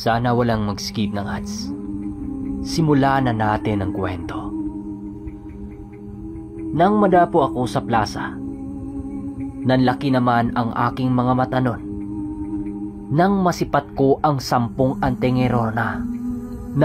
Sana walang mag-skip ng ads. Simulan na natin ang kwento. Nang madapo ako sa plaza, nanlaki naman ang aking mga mata nun. Nang masipat ko ang 10 antingero na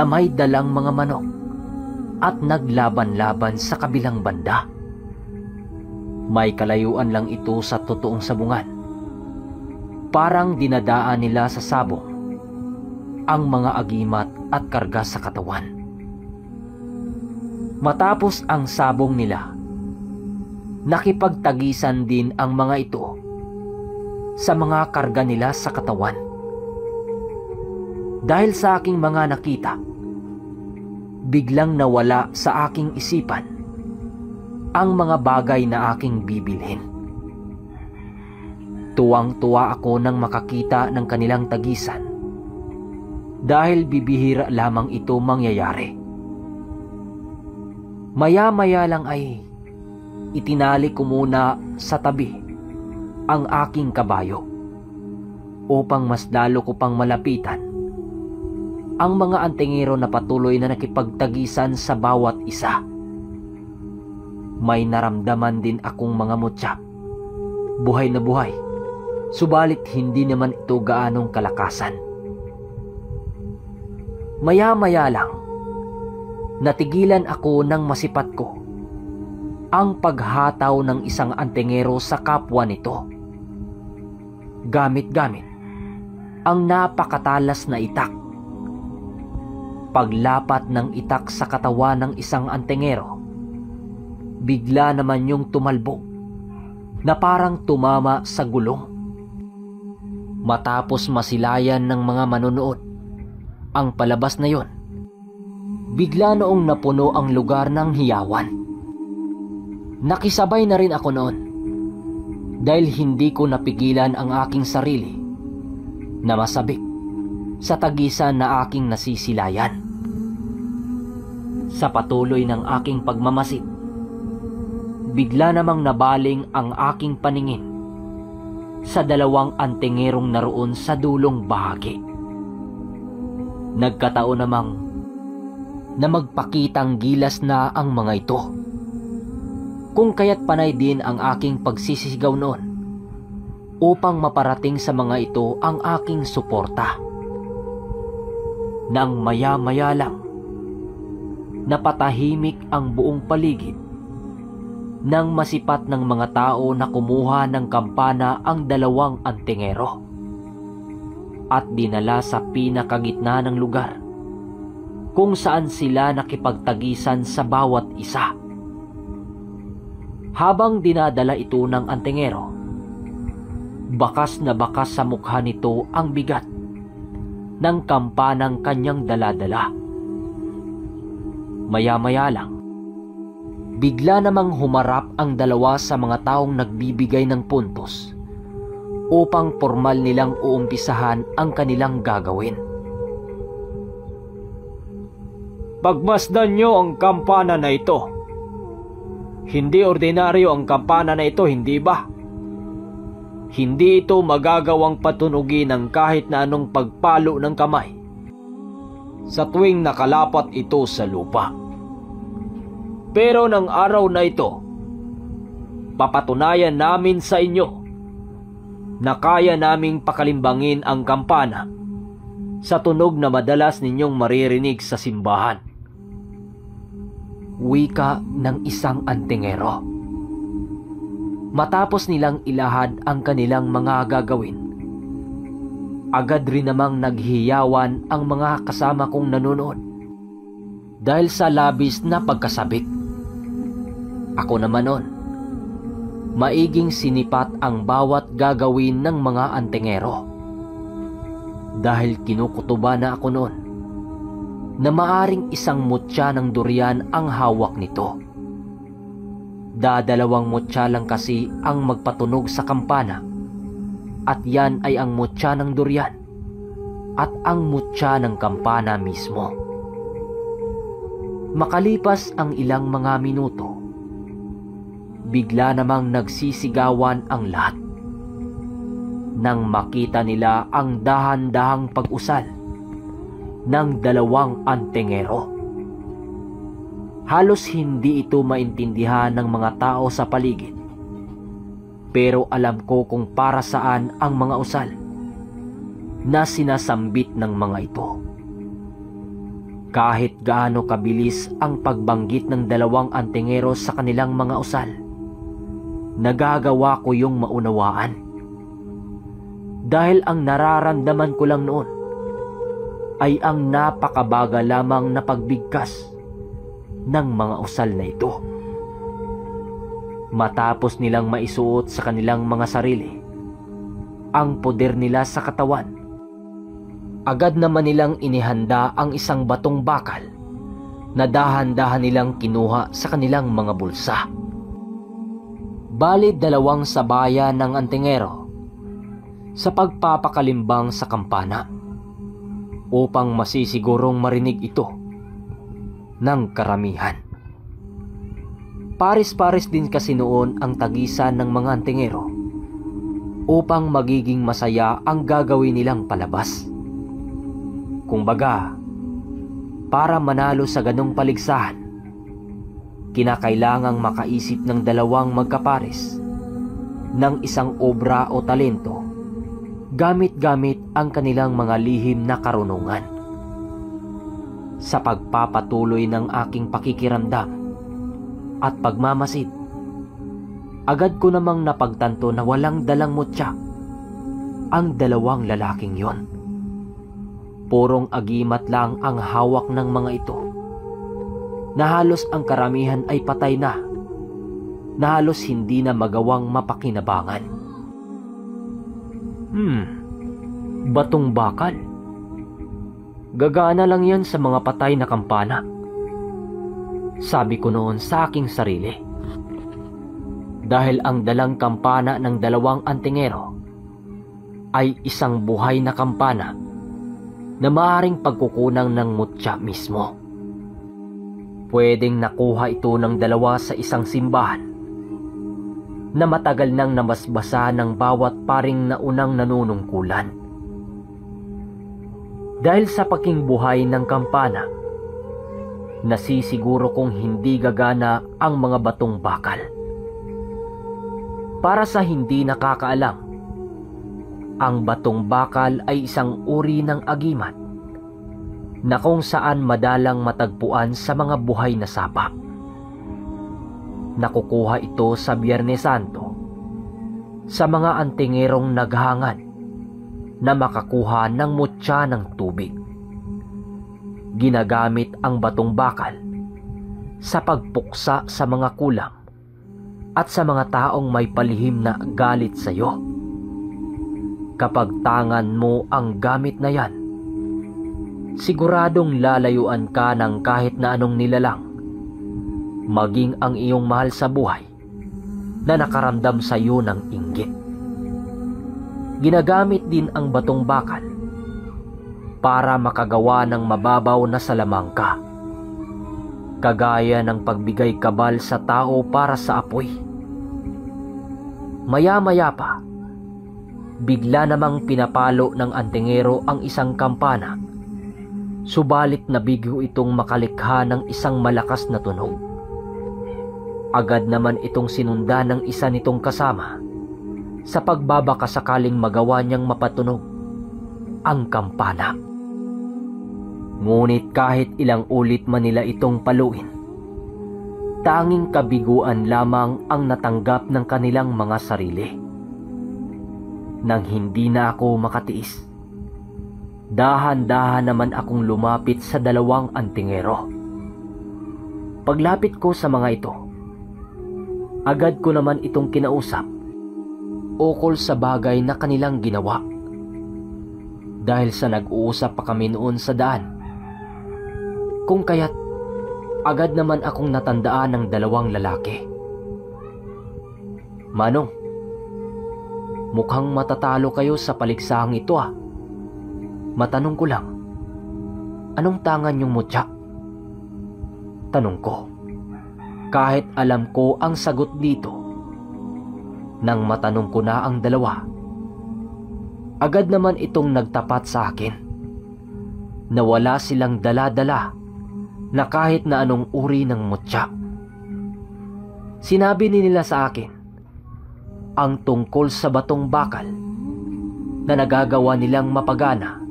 may dalang mga manok at naglaban-laban sa kabilang banda. May kalayuan lang ito sa totoong sabungan. Parang dinadaan nila sa sabong ang mga agimat at karga sa katawan. Matapos ang sabong nila, nakipagtagisan din ang mga ito sa mga karga nila sa katawan. Dahil sa aking mga nakita, biglang nawala sa aking isipan ang mga bagay na aking bibilhin. Tuwang-tuwa ako nang makakita ng kanilang tagisan dahil bibihira lamang ito mangyayari. Maya-maya lang ay itinali ko muna sa tabi ang aking kabayo upang mas lalo ko pang malapitan ang mga antingero na patuloy na nakipagtagisan sa bawat isa. May naramdaman din akong mga mutya, buhay na buhay, subalit hindi naman ito gaanong kalakasan. Maya-maya lang, natigilan ako nang masipat ko ang paghataw ng isang antingero sa kapwa nito. Gamit-gamit ang napakatalas na itak. Paglapat ng itak sa katawan ng isang antingero, bigla naman yung tumalbog na parang tumama sa gulong. Matapos masilayan ng mga manonood ang palabas na yon, bigla noong napuno ang lugar ng hiyawan. Nakisabay na rin ako noon dahil hindi ko napigilan ang aking sarili na masabik sa tagisan na aking nasisilayan. Sa patuloy ng aking pagmamasid, bigla namang nabaling ang aking paningin sa 2 antingerong naroon sa dulong bahagi. Nagkataon namang na magpakitang gilas na ang mga ito, kung kaya't panay din ang aking pagsisisigaw noon upang maparating sa mga ito ang aking suporta. Nang maya-maya lang, napatahimik ang buong paligid nang masipat ng mga tao na kumuha ng kampana ang 2 antingero at dinala sa pinakagitna ng lugar kung saan sila nakipagtagisan sa bawat isa. Habang dinadala ito ng antingero, bakas na bakas sa mukha nito ang bigat ng kampanang kanyang daladala. Maya-maya lang, bigla namang humarap ang 2 sa mga taong nagbibigay ng puntos upang formal nilang uumpisahan ang kanilang gagawin. Pagmasdan nyo ang kampana na ito. Hindi ordinaryo ang kampana na ito, hindi ba? Hindi ito magagawang patunugin ng kahit na anong pagpalo ng kamay sa tuwing nakalapat ito sa lupa. Pero ng araw na ito, papatunayan namin sa inyo na kaya naming pakalimbangin ang kampana sa tunog na madalas ninyong maririnig sa simbahan. Wika ng isang antingero. Matapos nilang ilahad ang kanilang mga gagawin, agad rin namang naghiyawan ang mga kasama kong nanonood dahil sa labis na pagkasabik. Ako naman noon, maiging sinipat ang bawat gagawin ng mga antingero dahil kinukutuba na ako noon na maaring isang mutya ng durian ang hawak nito. Dadalawang mutya lang kasi ang magpatunog sa kampana at yan ay ang mutya ng durian at ang mutya ng kampana mismo. Makalipas ang ilang mga minuto, bigla namang nagsisigawan ang lahat nang makita nila ang dahan-dahang pag-usal ng dalawang antingero. Halos hindi ito maintindihan ng mga tao sa paligid. Pero alam ko kung para saan ang mga usal na sinasambit ng mga ito. Kahit gaano kabilis ang pagbanggit ng dalawang antingero sa kanilang mga usal, nagagawa ko yung maunawaan. Dahil ang nararamdaman ko lang noon ay ang napakabaga lamang na pagbigkas ng mga usal na ito. Matapos nilang maisuot sa kanilang mga sarili ang poder nila sa katawan, agad naman nilang inihanda ang isang batong bakal na dahan-dahan nilang kinuha sa kanilang mga bulsa. Bali 2 sabayan ng antingero sa pagpapakalimbang sa kampana upang masisigurong marinig ito ng karamihan. Paris-paris din kasi noon ang tagisan ng mga antingero upang magiging masaya ang gagawin nilang palabas. Kumbaga, para manalo sa ganong paligsahan, kinakailangang makaisip ng 2 magkapares ng isang obra o talento gamit-gamit ang kanilang mga lihim na karunungan. Sa pagpapatuloy ng aking pakikiramdam at pagmamasid, agad ko namang napagtanto na walang dalang mutya ang 2 lalaking yon. Purong agimat lang ang hawak ng mga ito, na halos ang karamihan ay patay na halos hindi na magawang mapakinabangan. Batong bakal. Gagana lang yan sa mga patay na kampana, sabi ko noon sa aking sarili. Dahil ang dalang kampana ng 2 antingero ay isang buhay na kampana na maaaring pagkukunang ng mutya mismo. Pwedeng nakuha ito ng 2 sa isang simbahan na matagal nang namasbasa ng bawat paring naunang nanunungkulan. Dahil sa paking buhay ng kampana, nasisiguro kong hindi gagana ang mga batong bakal. Para sa hindi nakakaalam, ang batong bakal ay isang uri ng agimat na kung saan madalang matagpuan sa mga buhay na sapa. Nakukuha ito sa Biyernes Santo sa mga antingerong naghangad na makakuha ng mutya ng tubig. Ginagamit ang batong bakal sa pagpuksa sa mga kulang at sa mga taong may palihim na galit sa iyo. Kapag tangan mo ang gamit na yan, siguradong lalayuan ka ng kahit na anong nilalang, maging ang iyong mahal sa buhay na nakaramdam sa iyo ng inggit. Ginagamit din ang batong bakal para makagawa ng mababaw na salamangka, kagaya ng pagbigay kabal sa tao para sa apoy. Maya-maya pa, bigla namang pinapalo ng antingero ang isang kampana, subalit nabigyo itong makalikha ng isang malakas na tunog. Agad naman itong sinundan ng isa nitong kasama sa pagbabakasakaling magawa niyang mapatunog ang kampana. Ngunit kahit ilang ulit man nila itong paluin, tanging kabiguan lamang ang natanggap ng kanilang mga sarili. Nang hindi na ako makatiis, dahan-dahan naman akong lumapit sa 2 antingero. Paglapit ko sa mga ito, agad ko naman itong kinausap ukol sa bagay na kanilang ginawa. Dahil sa nag-uusap pa kami noon sa daan, kung kaya't agad naman akong natandaan ng 2 lalaki. Manong, mukhang matatalo kayo sa paligsahang ito ah. Matanong ko lang, anong tangan yung mutya? Tanong ko, kahit alam ko ang sagot dito. Nang matanong ko na ang 2, agad naman itong nagtapat sa akin. na wala silang dala-dala na kahit na anong uri ng mutya. Sinabi nila sa akin ang tungkol sa batong bakal na nagagawa nilang mapagana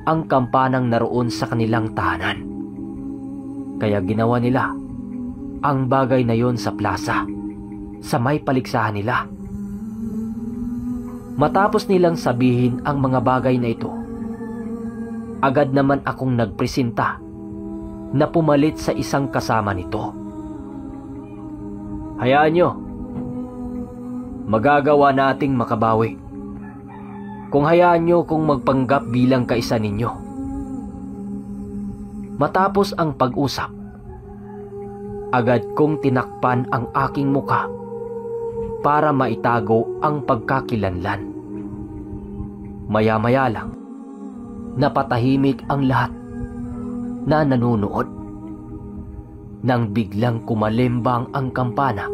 ang kampanang naroon sa kanilang tahanan. Kaya ginawa nila ang bagay na yon sa plaza, sa may paligsahan nila. Matapos nilang sabihin ang mga bagay na ito, agad naman akong nagpresenta na pumalit sa isang kasama nito. Hayaan nyo, magagawa nating makabawi kung hayaan nyo kung magpanggap bilang kaisa ninyo. Matapos ang pag-usap, agad kong tinakpan ang aking muka para maitago ang pagkakilanlan. Maya-maya lang, napatahimik ang lahat na nanunood nang biglang kumalimbang ang kampana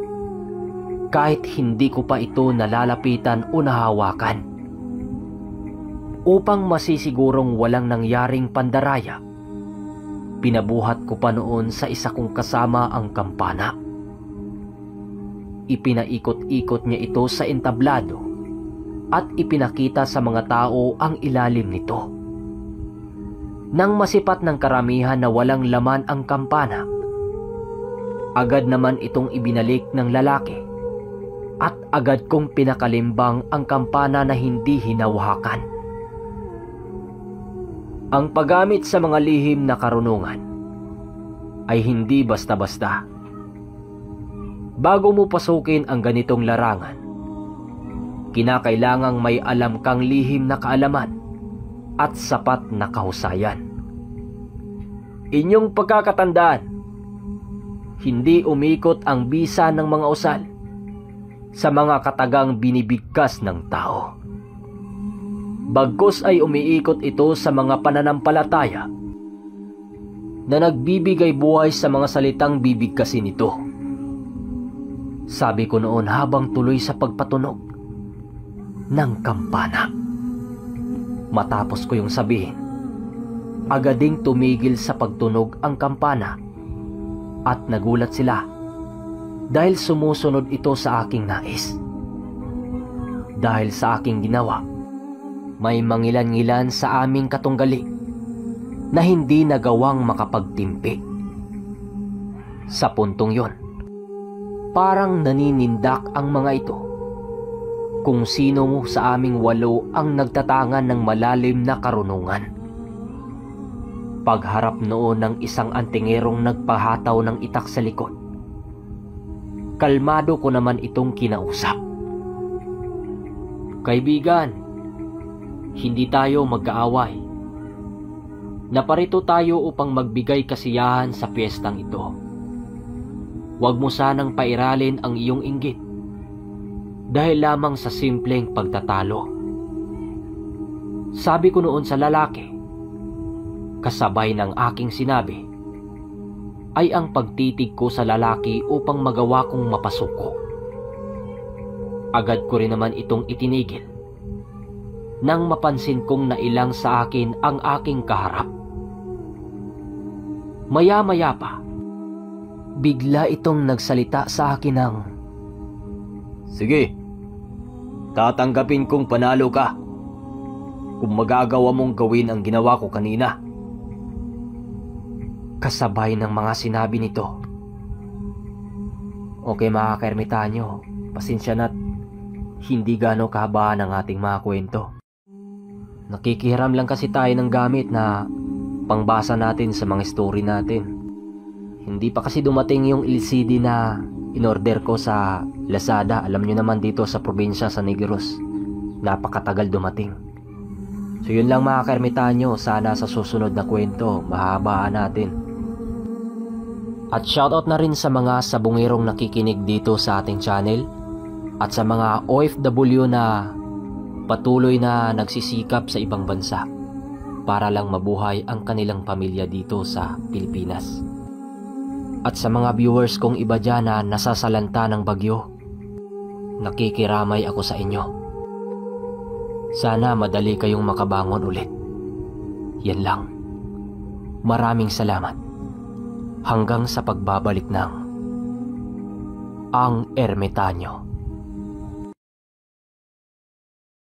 kahit hindi ko pa ito nalalapitan o nahawakan. Upang masisigurong walang nangyaring pandaraya, pinabuhat ko pa noon sa isa kong kasama ang kampana. Ipinaikot-ikot niya ito sa entablado at ipinakita sa mga tao ang ilalim nito. Nang masipat ng karamihan na walang laman ang kampana, agad naman itong ibinalik ng lalaki at agad kong pinakalimbang ang kampana na hindi hinawhakan. Ang paggamit sa mga lihim na karunungan ay hindi basta-basta. Bago mo pasukin ang ganitong larangan, kinakailangang may alam kang lihim na kaalaman at sapat na kahusayan. Inyong pagkakatandaan, hindi umikot ang bisa ng mga usal sa mga katagang binibigkas ng tao. Bagkus ay umiikot ito sa mga pananampalataya na nagbibigay buhay sa mga salitang bibigkasin ito. Sabi ko noon habang tuloy sa pagpatunog ng kampana. Matapos ko yung sabihin, agad ding tumigil sa pagtunog ang kampana at nagulat sila dahil sumusunod ito sa aking nais. Dahil sa aking ginawa, may mangilan-ngilan sa aming katunggali na hindi nagawang makapagtimpi. Sa puntong yon, parang naninindak ang mga ito kung sino sa aming 8 ang nagtatangan ng malalim na karunungan. Pagharap noon ng isang antingerong nagpahataw ng itak sa likod, kalmado ko naman itong kinausap. Kaibigan, hindi tayo magkaaway. Naparito tayo upang magbigay kasiyahan sa piyestang ito. Huwag mo sanang pairalin ang iyong inggit dahil lamang sa simpleng pagtatalo. Sabi ko noon sa lalaki, kasabay ng aking sinabi ay ang pagtitig ko sa lalaki upang magawa kong mapasuko. Agad ko rin naman itong itinigil nang mapansin kong nailang sa akin ang aking kaharap. Maya-maya pa, bigla itong nagsalita sa akin ng, "Sige, tatanggapin kong panalo ka kung magagawa mong gawin ang ginawa ko kanina." Kasabay ng mga sinabi nito, "Okay mga kaermitanyo, pasensya na't hindi gaano kahabaan ang ating mga kwento. Nakikihiram lang kasi tayo ng gamit na pangbasa natin sa mga story natin. Hindi pa kasi dumating yung LCD na in-order ko sa Lazada. Alam nyo naman dito sa probinsya sa Negros, napakatagal dumating. So yun lang mga kaermitanyo, sana sa susunod na kwento mahabaan natin. At shoutout na rin sa mga sabungirong nakikinig dito sa ating channel at sa mga OFW na patuloy na nagsisikap sa ibang bansa para lang mabuhay ang kanilang pamilya dito sa Pilipinas. At sa mga viewers kong iba dyan na nasasalanta ng bagyo, nakikiramay ako sa inyo. Sana madali kayong makabangon ulit. Yan lang. Maraming salamat. Hanggang sa pagbabalik ng Ang Ermitanyo.